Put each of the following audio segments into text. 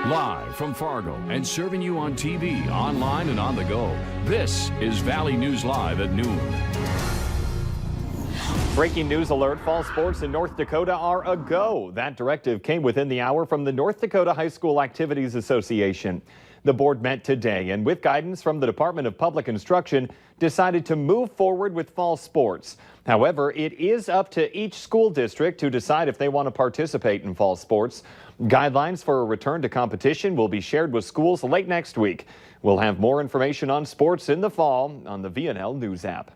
Live from Fargo and serving you on TV, online, and on the go. This is Valley News Live at noon. Breaking news alert, fall sports in North Dakota are a go. That directive came within the hour from the North Dakota High School Activities Association. The board met today and with guidance from the Department of Public Instruction decided to move forward with fall sports. However, it is up to each school district to decide if they want to participate in fall sports. Guidelines for a return to competition will be shared with schools late next week. We'll have more information on sports in the fall on the VNL News app.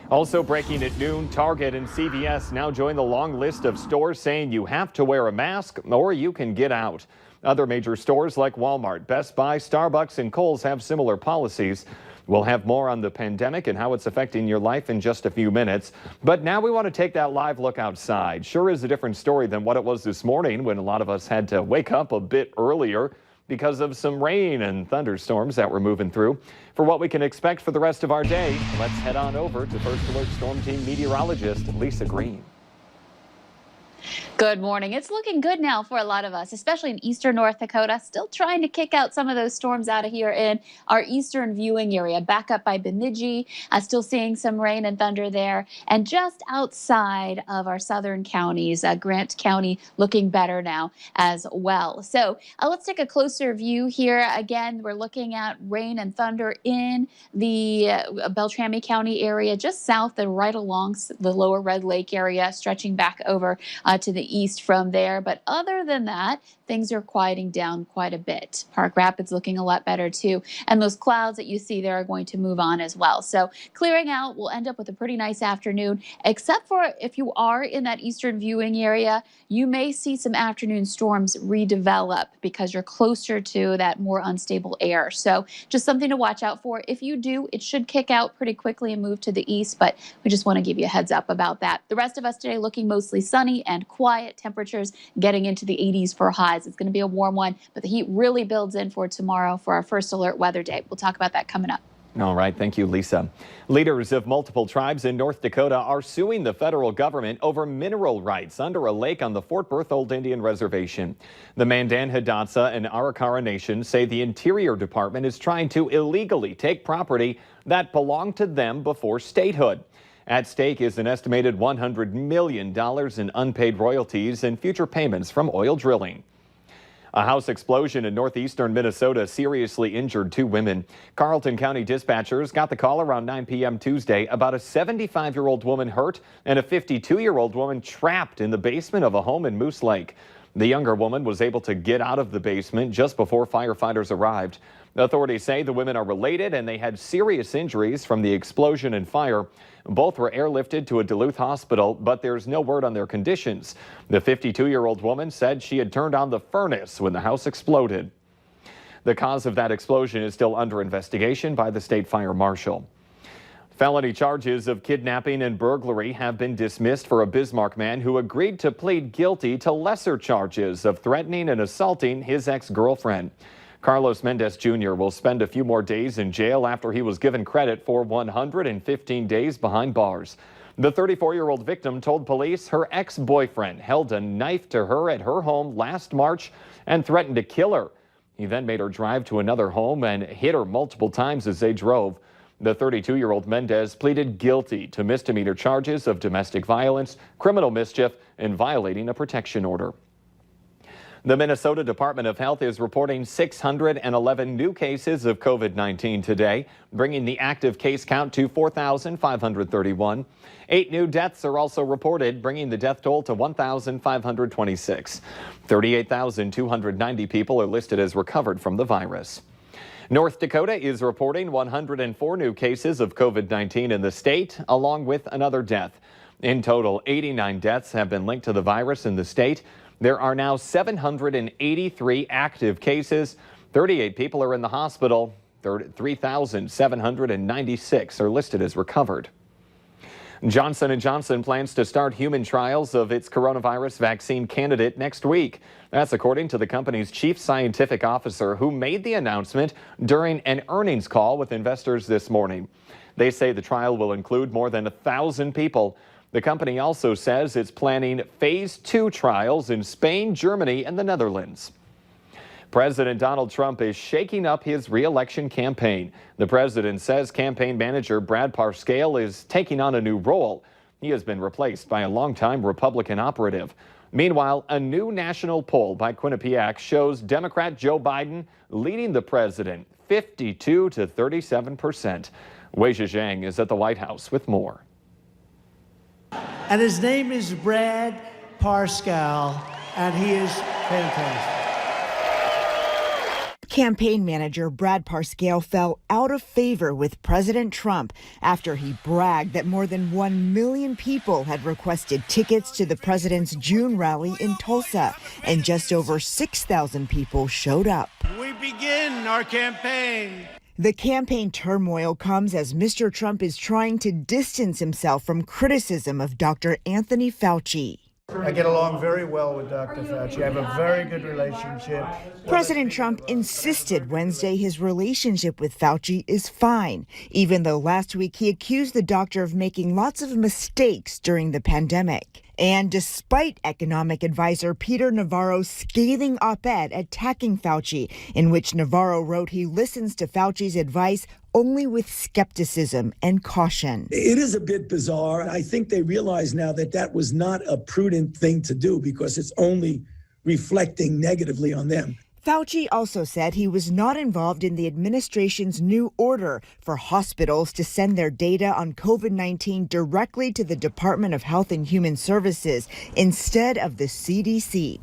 Also breaking at noon, Target and CVS now join the long list of stores saying you have to wear a mask or you can get out. Other major stores like Walmart, Best Buy, Starbucks, and Kohl's have similar policies. We'll have more on the pandemic and how it's affecting your life in just a few minutes. But now we want to take that live look outside. Sure is a different story than what it was this morning when a lot of us had to wake up a bit earlier because of some rain and thunderstorms that were moving through. For what we can expect for the rest of our day, let's head on over to First Alert Storm Team meteorologist Lisa Green. Good morning. It's looking good now for a lot of us, especially in eastern North Dakota. Still trying to kick out some of those storms out of here in our eastern viewing area. Back up by Bemidji, still seeing some rain and thunder there. And just outside of our southern counties, Grant County looking better now as well. So let's take a closer view here. Again, we're looking at rain and thunder in the Beltrami County area, just south and right along the lower Red Lake area, stretching back over to the east from there. But other than that, things are quieting down quite a bit. Park Rapids looking a lot better too. And those clouds that you see there are going to move on as well. So clearing out, we'll end up with a pretty nice afternoon, except for if you are in that eastern viewing area, you may see some afternoon storms redevelop because you're closer to that more unstable air. So just something to watch out for. If you do, it should kick out pretty quickly and move to the east, but we just want to give you a heads up about that. The rest of us today looking mostly sunny and quiet, temperatures getting into the 80s for highs. It's going to be a warm one, but the heat really builds in for tomorrow for our first alert weather day. We'll talk about that coming up. All right. Thank you, Lisa. Leaders of multiple tribes in North Dakota are suing the federal government over mineral rights under a lake on the Fort Berthold Indian Reservation. The Mandan, Hidatsa, and Arikara Nation say the Interior Department is trying to illegally take property that belonged to them before statehood. At stake is an estimated $100 million in unpaid royalties and future payments from oil drilling. A house explosion in northeastern Minnesota seriously injured 2 women. Carleton County dispatchers got the call around 9 p.m. Tuesday about a 75-year-old woman hurt and a 52-year-old woman trapped in the basement of a home in Moose Lake. The younger woman was able to get out of the basement just before firefighters arrived. Authorities say the women are related and they had serious injuries from the explosion and fire. Both were airlifted to a Duluth hospital, but there's no word on their conditions. The 52-year-old woman said she had turned on the furnace when the house exploded. The cause of that explosion is still under investigation by the state fire marshal. Felony charges of kidnapping and burglary have been dismissed for a Bismarck man who agreed to plead guilty to lesser charges of threatening and assaulting his ex-girlfriend. Carlos Mendez Jr. will spend a few more days in jail after he was given credit for 115 days behind bars. The 34-year-old victim told police her ex-boyfriend held a knife to her at her home last March and threatened to kill her. He then made her drive to another home and hit her multiple times as they drove. The 32-year-old Mendez pleaded guilty to misdemeanor charges of domestic violence, criminal mischief, and violating a protection order. The Minnesota Department of Health is reporting 611 new cases of COVID-19 today, bringing the active case count to 4,531. 8 new deaths are also reported, bringing the death toll to 1,526. 38,290 people are listed as recovered from the virus. North Dakota is reporting 104 new cases of COVID-19 in the state, along with another death. In total, 89 deaths have been linked to the virus in the state. There are now 783 active cases. 38 people are in the hospital. 3,796 are listed as recovered. Johnson & Johnson plans to start human trials of its coronavirus vaccine candidate next week. That's according to the company's chief scientific officer, who made the announcement during an earnings call with investors this morning. They say the trial will include more than 1,000 people. The company also says it's planning phase 2 trials in Spain, Germany, and the Netherlands. President Donald Trump is shaking up his re-election campaign. The president says campaign manager Brad Parscale is taking on a new role. He has been replaced by a longtime Republican operative. Meanwhile, a new national poll by Quinnipiac shows Democrat Joe Biden leading the president 52 to 37%. Wei Zhejiang is at the White House with more. And his name is Brad Parscale, and he is fantastic. Campaign manager Brad Parscale fell out of favor with President Trump after he bragged that more than 1 million people had requested tickets to the president's June rally in Tulsa, and just over 6,000 people showed up. We begin our campaign. The campaign turmoil comes as Mr. Trump is trying to distance himself from criticism of Dr. Anthony Fauci. I get along very well with Dr. Fauci. I have a very good relationship. President Trump insisted Wednesday his relationship with Fauci is fine, even though last week he accused the doctor of making lots of mistakes during the pandemic. And despite economic advisor Peter Navarro's scathing op-ed attacking Fauci, in which Navarro wrote he listens to Fauci's advice only with skepticism and caution. It is a bit bizarre. I think they realize now that that was not a prudent thing to do because it's only reflecting negatively on them. Fauci also said he was not involved in the administration's new order for hospitals to send their data on COVID-19 directly to the Department of Health and Human Services instead of the CDC.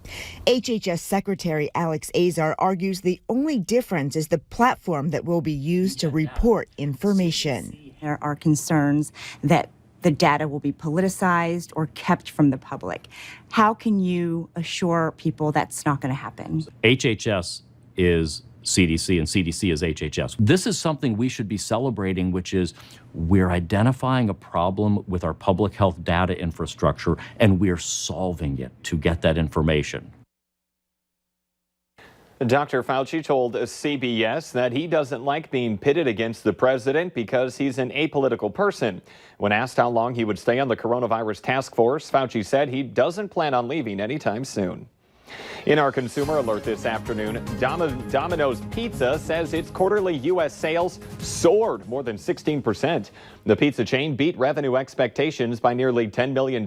HHS Secretary Alex Azar argues the only difference is the platform that will be used to report information. There are concerns that the data will be politicized or kept from the public. How can you assure people that's not going to happen? HHS is CDC and CDC is HHS. This is something we should be celebrating, which is we're identifying a problem with our public health data infrastructure and we're solving it to get that information. Dr. Fauci told CBS that he doesn't like being pitted against the president because he's an apolitical person. When asked how long he would stay on the coronavirus task force, Fauci said he doesn't plan on leaving anytime soon. In our consumer alert this afternoon, Domino's Pizza says its quarterly U.S. sales soared more than 16%. The pizza chain beat revenue expectations by nearly $10 million.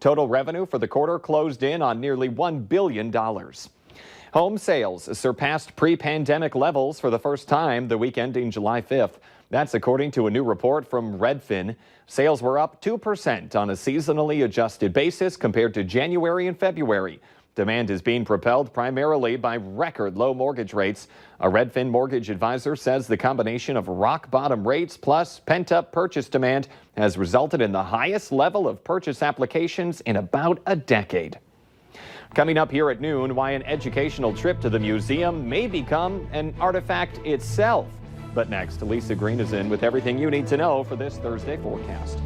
Total revenue for the quarter closed in on nearly $1 billion. Home sales surpassed pre-pandemic levels for the first time the week ending July 5th. That's according to a new report from Redfin. Sales were up 2% on a seasonally adjusted basis compared to January and February. Demand is being propelled primarily by record low mortgage rates. A Redfin mortgage advisor says the combination of rock bottom rates plus pent-up purchase demand has resulted in the highest level of purchase applications in about a decade. Coming up here at noon, why an educational trip to the museum may become an artifact itself. But next, Lisa Green is in with everything you need to know for this Thursday forecast.